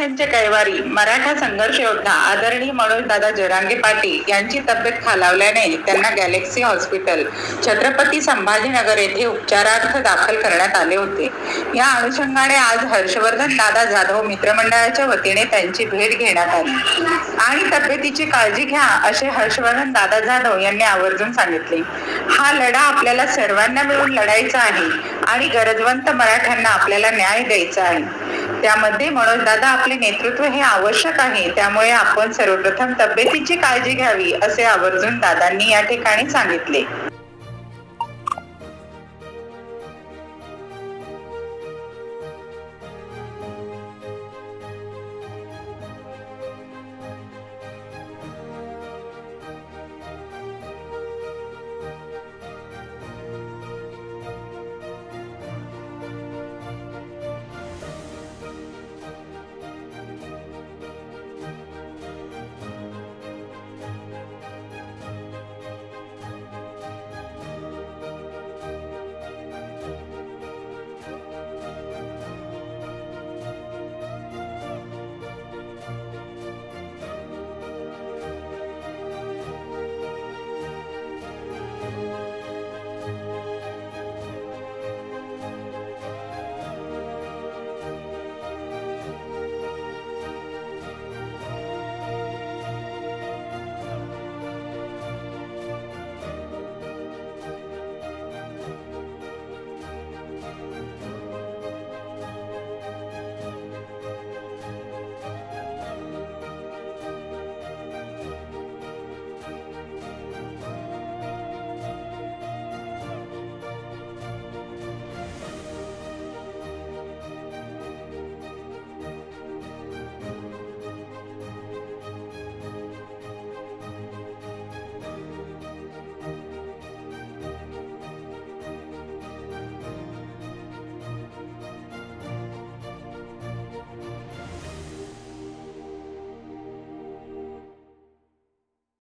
यांचे कैवारी मराठा संघर्ष योद्धा आदरणीय मनोजदादा जरांगे पाटील यांची तब्येत खालावल्याने त्यांना गॅलेक्सी हॉस्पिटल छत्रपती संभाजीनगर येथे उपचारार्थ दाखल करण्यात आले होते। या अनुषंगाने आज हर्षवर्धन दादा जाधव मित्रमंडळाच्या वतीने त्यांची भेट घेण्यात आली आणि तब्येतीची काळजी घ्या असे हर्षवर्धन दादा जाधव यांनी आवर्जून सांगितले। हा लढा आपल्याला सर्वांना मिळून लढायचा आहे आणि गरजवंत मराठ्यांना आपल्याला न्याय द्यायचा आहे। त्यामध्ये मनोजदादा आपले नेतृत्व हे आवश्यक आहे, त्यामुळे आपण सर्वप्रथम तब्येतीची काळजी घ्यावी असे आवर्जून दादांनी या ठिकाणी सांगितले।